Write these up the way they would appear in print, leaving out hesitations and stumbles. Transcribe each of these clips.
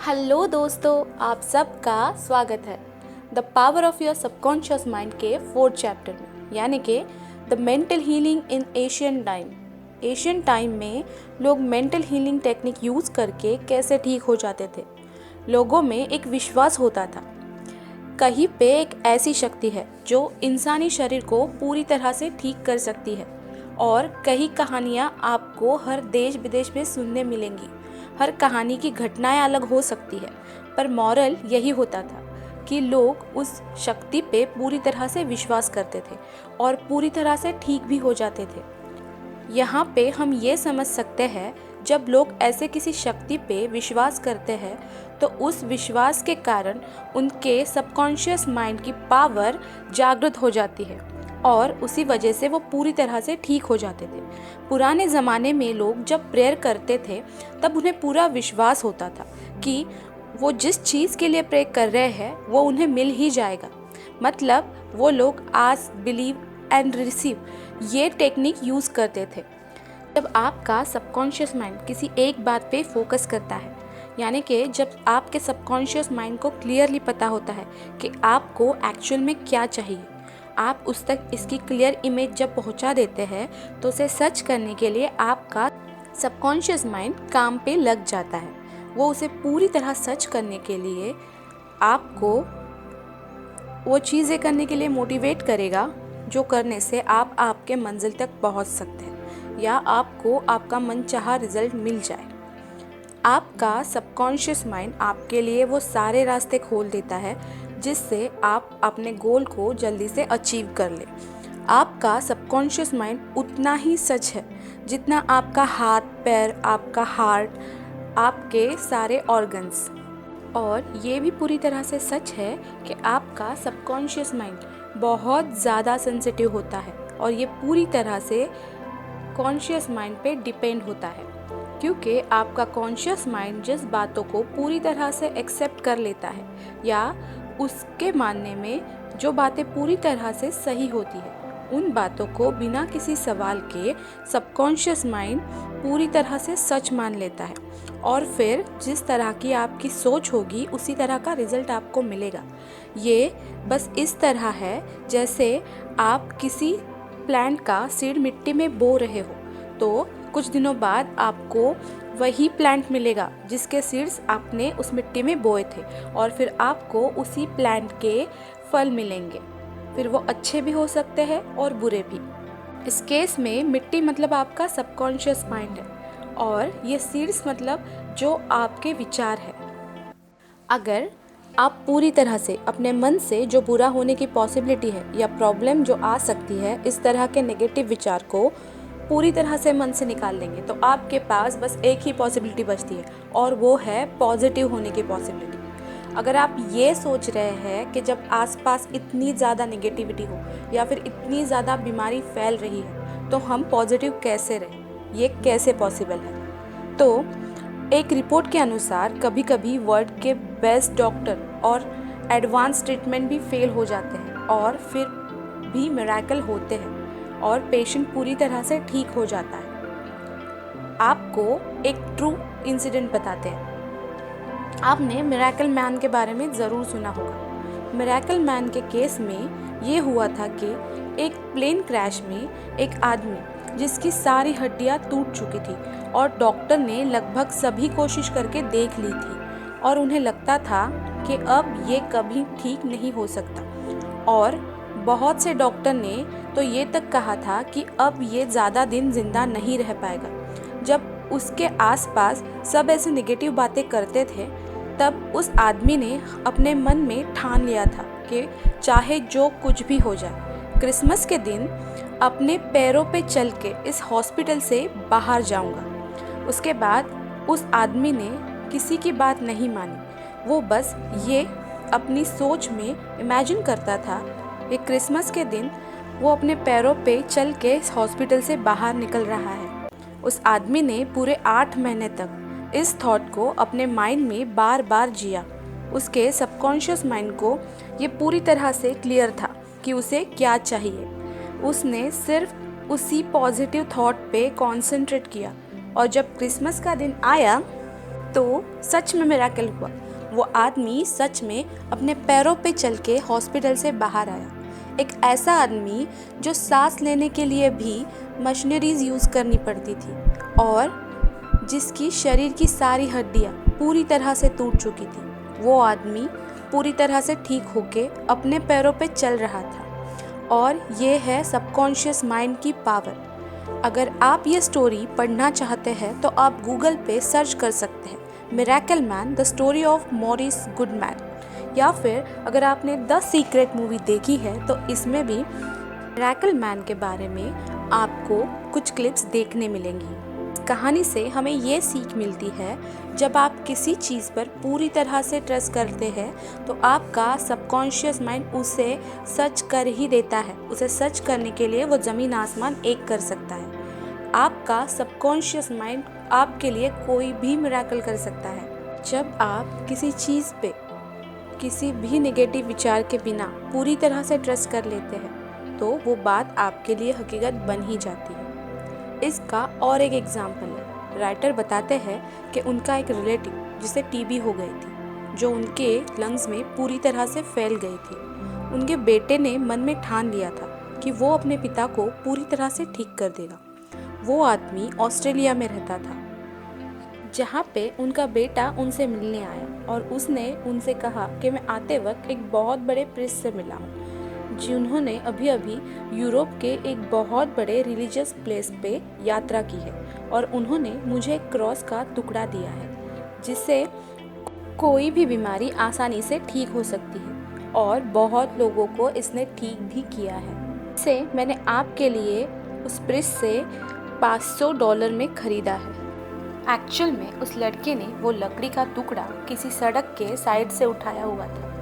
Hello दोस्तों, आप सबका स्वागत है the power of your subconscious mind के 4th चैप्टर में, यानी कि the mental healing in Asian time. Asian time में लोग मेंटल हीलिंग टेक्निक यूज़ करके कैसे ठीक हो जाते थे। लोगों में एक विश्वास होता था कहीं पे एक ऐसी शक्ति है जो इंसानी शरीर को पूरी तरह से ठीक कर सकती है, और कई कहानियाँ आपको हर देश विदेश में सुनने मिलेंगी। हर कहानी की घटनाएं अलग हो सकती है, पर मॉरल यही होता था कि लोग उस शक्ति पे पूरी तरह से विश्वास करते थे और पूरी तरह से ठीक भी हो जाते थे। यहाँ पे हम ये समझ सकते हैं, जब लोग ऐसे किसी शक्ति पे विश्वास करते हैं तो उस विश्वास के कारण उनके सबकॉन्शियस माइंड की पावर जागृत हो जाती है और उसी वजह से वो पूरी तरह से ठीक हो जाते थे। पुराने ज़माने में लोग जब प्रेयर करते थे तब उन्हें पूरा विश्वास होता था कि वो जिस चीज़ के लिए प्रे कर रहे हैं वो उन्हें मिल ही जाएगा। मतलब वो लोग आस्क, बिलीव एंड रिसीव ये टेक्निक यूज़ करते थे। जब आपका सबकॉन्शियस माइंड किसी एक बात पे फोकस करता है, यानी कि जब आपके सबकॉन्शियस माइंड को क्लियरली पता होता है कि आपको एक्चुअल में क्या चाहिए, आप उस तक इसकी क्लियर इमेज जब पहुंचा देते हैं तो उसे सच करने के लिए आपका सबकॉन्शियस माइंड काम पे लग जाता है। वो उसे पूरी तरह सच करने के लिए आपको वो चीज़ें करने के लिए मोटिवेट करेगा जो करने से आप आपके मंजिल तक पहुंच सकते हैं या आपको आपका मनचाहा रिजल्ट मिल जाए। आपका सबकॉन्शियस माइंड आपके लिए वो सारे रास्ते खोल देता है जिससे आप अपने गोल को जल्दी से अचीव कर लें। आपका सबकॉन्शियस माइंड उतना ही सच है जितना आपका हाथ पैर, आपका हार्ट, आपके सारे ऑर्गन्स। और ये भी पूरी तरह से सच है कि आपका सबकॉन्शियस माइंड बहुत ज़्यादा सेंसिटिव होता है और ये पूरी तरह से कॉन्शियस माइंड पे डिपेंड होता है, क्योंकि आपका कॉन्शियस माइंड जिस बातों को पूरी तरह से एक्सेप्ट कर लेता है या उसके मानने में जो बातें पूरी तरह से सही होती है, उन बातों को बिना किसी सवाल के सबकॉन्शियस माइंड पूरी तरह से सच मान लेता है और फिर जिस तरह की आपकी सोच होगी उसी तरह का रिजल्ट आपको मिलेगा। ये बस इस तरह है जैसे आप किसी प्लांट का सीड मिट्टी में बो रहे हो तो कुछ दिनों बाद आपको वही प्लांट मिलेगा जिसके सीड्स आपने उस मिट्टी में बोए थे, और फिर आपको उसी प्लांट के फल मिलेंगे। फिर वो अच्छे भी हो सकते हैं और बुरे भी। इस केस में मिट्टी मतलब आपका सबकॉन्शियस माइंड है और ये सीड्स मतलब जो आपके विचार है। अगर आप पूरी तरह से अपने मन से जो बुरा होने की पॉसिबिलिटी है या प्रॉब्लम जो आ सकती है, इस तरह के नेगेटिव विचार को पूरी तरह से मन से निकाल लेंगे तो आपके पास बस एक ही पॉसिबिलिटी बचती है और वो है पॉजिटिव होने की पॉसिबिलिटी। अगर आप ये सोच रहे हैं कि जब आसपास इतनी ज़्यादा नेगेटिविटी हो या फिर इतनी ज़्यादा बीमारी फैल रही है तो हम पॉजिटिव कैसे रहें, ये कैसे पॉसिबल है। तो एक रिपोर्ट के अनुसार कभी कभी वर्ल्ड के बेस्ट डॉक्टर और एडवांस ट्रीटमेंट भी फेल हो जाते हैं और फिर भी मिरेकल होते हैं और पेशेंट पूरी तरह से ठीक हो जाता है। आपको एक ट्रू इंसिडेंट बताते हैं। आपने मिरेकल मैन के बारे में ज़रूर सुना होगा। मिरेकल मैन के केस में ये हुआ था कि एक प्लेन क्रैश में एक आदमी जिसकी सारी हड्डियां टूट चुकी थी और डॉक्टर ने लगभग सभी कोशिश करके देख ली थी और उन्हें लगता था कि अब ये कभी ठीक नहीं हो सकता, और बहुत से डॉक्टर ने तो ये तक कहा था कि अब ये ज़्यादा दिन जिंदा नहीं रह पाएगा। जब उसके आसपास सब ऐसे नेगेटिव बातें करते थे तब उस आदमी ने अपने मन में ठान लिया था कि चाहे जो कुछ भी हो जाए, क्रिसमस के दिन अपने पैरों पे चल के इस हॉस्पिटल से बाहर जाऊंगा। उसके बाद उस आदमी ने किसी की बात नहीं मानी। वो बस ये अपनी सोच में इमेजिन करता था कि क्रिसमस के दिन वो अपने पैरों पे चल के इस हॉस्पिटल से बाहर निकल रहा है। उस आदमी ने पूरे 8 महीने तक इस थॉट को अपने माइंड में बार बार जिया। उसके सबकॉन्शियस माइंड को ये पूरी तरह से क्लियर था कि उसे क्या चाहिए। उसने सिर्फ उसी पॉजिटिव थॉट पे कंसंट्रेट किया और जब क्रिसमस का दिन आया तो सच में मिरेकल हुआ। वो आदमी सच में अपने पैरों पे चल के हॉस्पिटल से बाहर आया। एक ऐसा आदमी जो सांस लेने के लिए भी मशीनरीज यूज़ करनी पड़ती थी और जिसकी शरीर की सारी हड्डियाँ पूरी तरह से टूट चुकी थी, वो आदमी पूरी तरह से ठीक होके अपने पैरों पे चल रहा था। और ये है सबकॉन्शियस माइंड की पावर। अगर आप ये स्टोरी पढ़ना चाहते हैं तो आप गूगल पे सर्च कर सकते हैं, miracle man the story of Morris Goodman. या फिर अगर आपने द सीक्रेट मूवी देखी है तो इसमें भी मिरेकल मैन के बारे में आपको कुछ क्लिप्स देखने मिलेंगी। कहानी से हमें ये सीख मिलती है, जब आप किसी चीज़ पर पूरी तरह से ट्रस्ट करते हैं तो आपका सबकॉन्शियस माइंड उसे सच कर ही देता है। उसे सच करने के लिए वो ज़मीन आसमान एक कर सकता है। आपका सबकॉन्शियस माइंड आपके लिए कोई भी मिरेकल कर सकता है। जब आप किसी चीज़ पे किसी भी नेगेटिव विचार के बिना पूरी तरह से ट्रस्ट कर लेते हैं तो वो बात आपके लिए हकीकत बन ही जाती है। इसका और एक एग्जाम्पल है। राइटर बताते हैं कि उनका एक रिलेटिव जिसे टीबी हो गई थी, जो उनके लंग्स में पूरी तरह से फैल गई थी। उनके बेटे ने मन में ठान लिया था कि वो अपने पिता को पूरी तरह से ठीक कर देगा। वो आदमी ऑस्ट्रेलिया में रहता था, जहाँ पे उनका बेटा उनसे मिलने आया और उसने उनसे कहा कि मैं आते वक्त एक बहुत बड़े प्रिंस से मिला हूँ, जिन्होंने अभी अभी यूरोप के एक बहुत बड़े रिलीजियस प्लेस पे यात्रा की है और उन्होंने मुझे एक क्रॉस का टुकड़ा दिया है जिससे कोई भी बीमारी आसानी से ठीक हो सकती है और बहुत लोगों को इसने ठीक भी किया है। इसे मैंने आपके लिए उस प्रिंस से $500 में ख़रीदा है। एक्चुअल में उस लड़के ने वो लकड़ी का टुकड़ा किसी सड़क के साइड से उठाया हुआ था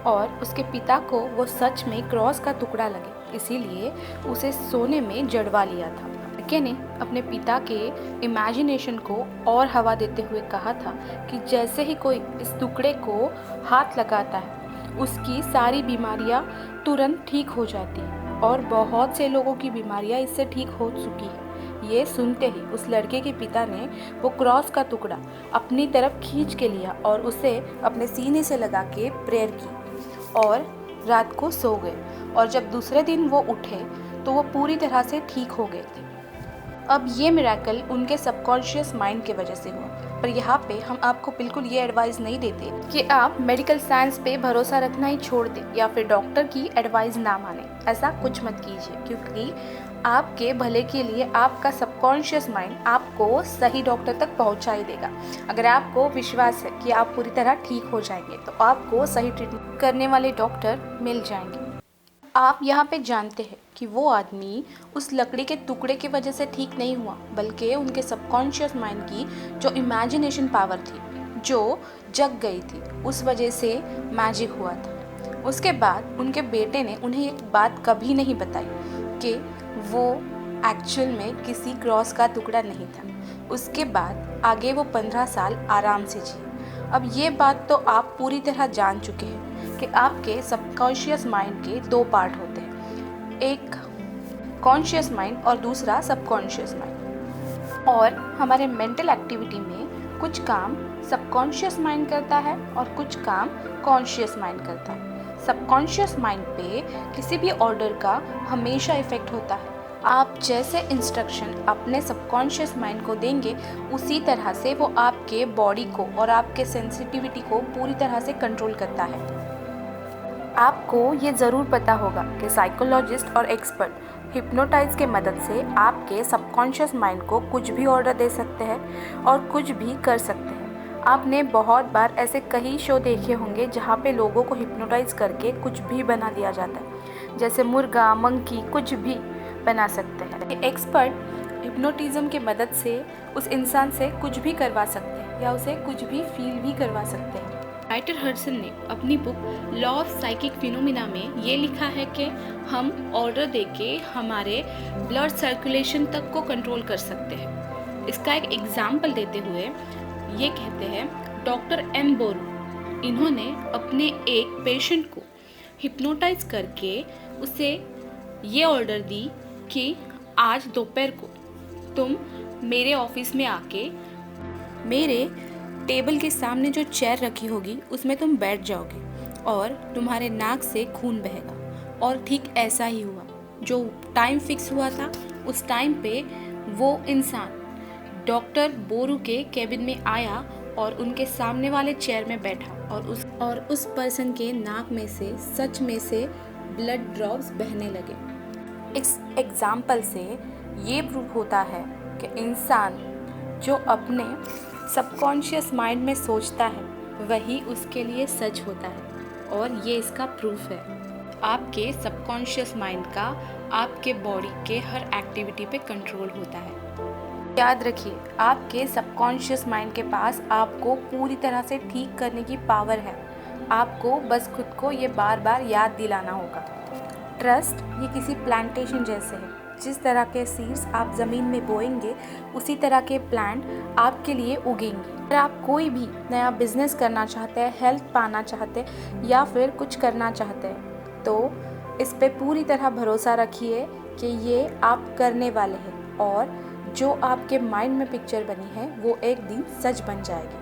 और उसके पिता को वो सच में क्रॉस का टुकड़ा लगे, इसीलिए उसे सोने में जड़वा लिया था। लड़के ने अपने पिता के इमेजिनेशन को और हवा देते हुए कहा था कि जैसे ही कोई इस टुकड़े को हाथ लगाता है उसकी सारी बीमारियां तुरंत ठीक हो जाती हैं और बहुत से लोगों की बीमारियां इससे ठीक हो चुकी है। ये सुनते ही उस लड़के के पिता ने वो क्रॉस का टुकड़ा अपनी तरफ खींच के लिया और उसे अपने सीने से लगा के प्रेयर की और रात को सो गए। और जब दूसरे दिन वो उठे तो वो पूरी तरह से ठीक हो गए थे। अब ये मिरेकल उनके सबकॉन्शियस माइंड की वजह से हुआ। पर यहाँ पे हम आपको बिल्कुल ये एडवाइस नहीं देते कि आप मेडिकल साइंस पे भरोसा रखना ही छोड़ दें या फिर डॉक्टर की एडवाइस ना माने। ऐसा कुछ मत कीजिए, क्योंकि आपके भले के लिए आपका सबकॉन्शियस माइंड आपको सही डॉक्टर तक पहुंचा ही देगा। अगर आपको विश्वास है कि आप पूरी तरह ठीक हो जाएंगे तो आपको सही ट्रीटमेंट करने वाले डॉक्टर मिल जाएंगे। आप यहाँ पे जानते हैं कि वो आदमी उस लकड़ी के टुकड़े की वजह से ठीक नहीं हुआ, बल्कि उनके सबकॉन्शियस माइंड की जो इमेजिनेशन पावर थी जो जग गई थी, उस वजह से मैजिक हुआ था। उसके बाद उनके बेटे ने उन्हें एक बात कभी नहीं बताई कि वो एक्चुअल में किसी क्रॉस का टुकड़ा नहीं था। उसके बाद आगे वो 15 साल आराम से जिए। अब ये बात तो आप पूरी तरह जान चुके हैं कि आपके सबकॉन्शियस माइंड के 2 पार्ट होते हैं, एक कॉन्शियस माइंड और दूसरा सबकॉन्शियस माइंड। और हमारे मेंटल एक्टिविटी में कुछ काम सबकॉन्शियस माइंड करता है और कुछ काम कॉन्शियस माइंड करता है। सबकॉन्शियस माइंड पे किसी भी ऑर्डर का हमेशा इफ़ेक्ट होता है। आप जैसे इंस्ट्रक्शन अपने सबकॉन्शियस माइंड को देंगे, उसी तरह से वो आपके बॉडी को और आपके सेंसिटिविटी को पूरी तरह से कंट्रोल करता है। आपको ये ज़रूर पता होगा कि साइकोलॉजिस्ट और एक्सपर्ट हिप्नोटाइज के मदद से आपके सबकॉन्शियस माइंड को कुछ भी ऑर्डर दे सकते हैं और कुछ भी कर सकते हैं। आपने बहुत बार ऐसे कई शो देखे होंगे जहाँ पे लोगों को हिप्नोटाइज करके कुछ भी बना दिया जाता है, जैसे मुर्गा, मंकी, कुछ भी बना सकते हैं। एक्सपर्ट हिप्नोटिज्म के मदद से उस इंसान से कुछ भी करवा सकते हैं या उसे कुछ भी फील भी करवा सकते हैं। राइटर हडसन ने अपनी book law of psychic phenomena में ये लिखा है कि हम ऑर्डर देके हमारे ब्लड सर्कुलेशन तक को कंट्रोल कर सकते हैं। इसका एक एग्जाम्पल देते हुए ये कहते हैं डॉक्टर एम बोरू, इन्होंने अपने एक पेशेंट को हिप्नोटाइज करके उसे ये ऑर्डर दी कि आज दोपहर को तुम मेरे ऑफिस में आके मेरे टेबल के सामने जो चेयर रखी होगी उसमें तुम बैठ जाओगे और तुम्हारे नाक से खून बहेगा। और ठीक ऐसा ही हुआ। जो टाइम फिक्स हुआ था उस टाइम पे वो इंसान डॉक्टर बोरू के केबिन में आया और उनके सामने वाले चेयर में बैठा और उस पर्सन के नाक में से सच में से ब्लड ड्रॉप्स बहने लगे। इस एग्जाम्पल से ये प्रूव होता है कि इंसान जो अपने सबकॉन्शियस माइंड में सोचता है वही उसके लिए सच होता है। और ये इसका प्रूफ है। आपके सबकॉन्शियस माइंड का आपके बॉडी के हर एक्टिविटी पे कंट्रोल होता है। याद रखिए, आपके सबकॉन्शियस माइंड के पास आपको पूरी तरह से ठीक करने की पावर है। आपको बस खुद को ये बार बार याद दिलाना होगा। ट्रस्ट ये किसी प्लांटेशन जैसे है। जिस तरह के सीड्स आप ज़मीन में बोएंगे उसी तरह के प्लांट आपके लिए उगेंगे। अगर आप कोई भी नया बिजनेस करना चाहते हैं, हेल्थ पाना चाहते हैं या फिर कुछ करना चाहते हैं तो इस पे पूरी तरह भरोसा रखिए कि ये आप करने वाले हैं और जो आपके माइंड में पिक्चर बनी है वो एक दिन सच बन जाएगी।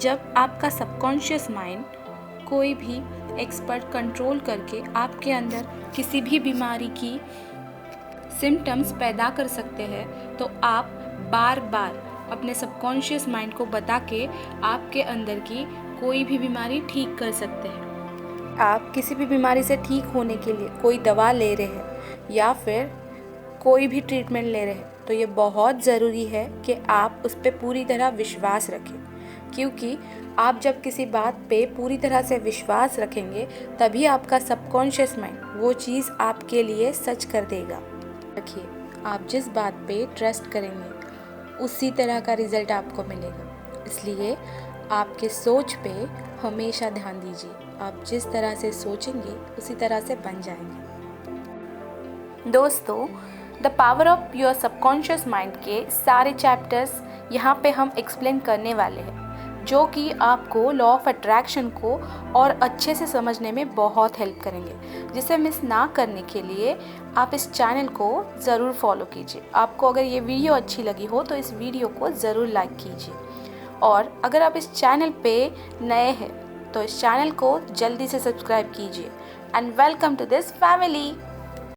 जब आपका सबकॉन्शियस माइंड कोई भी एक्सपर्ट कंट्रोल करके आपके अंदर किसी भी बीमारी की सिम्टम्स पैदा कर सकते हैं तो आप बार बार अपने सबकॉन्शियस माइंड को बता के आपके अंदर की कोई भी बीमारी ठीक कर सकते हैं। आप किसी भी बीमारी से ठीक होने के लिए कोई दवा ले रहे हैं या फिर कोई भी ट्रीटमेंट ले रहे हैं तो ये बहुत ज़रूरी है कि आप उस पर पूरी तरह विश्वास रखें, क्योंकि आप जब किसी बात पे पूरी तरह से विश्वास रखेंगे तभी आपका सबकॉन्शियस माइंड वो चीज़ आपके लिए सच कर देगा। रखिए, आप जिस बात पे ट्रस्ट करेंगे उसी तरह का रिज़ल्ट आपको मिलेगा। इसलिए आपके सोच पे हमेशा ध्यान दीजिए। आप जिस तरह से सोचेंगे उसी तरह से बन जाएंगे। दोस्तों, the power of your subconscious mind के सारे चैप्टर्स यहाँ पे हम एक्सप्लेन करने वाले हैं, जो कि आपको लॉ ऑफ अट्रैक्शन को और अच्छे से समझने में बहुत हेल्प करेंगे। जिसे मिस ना करने के लिए आप इस चैनल को ज़रूर फॉलो कीजिए। आपको अगर ये वीडियो अच्छी लगी हो तो इस वीडियो को ज़रूर लाइक कीजिए। और अगर आप इस चैनल पे नए हैं तो इस चैनल को जल्दी से सब्सक्राइब कीजिए। And welcome to this family.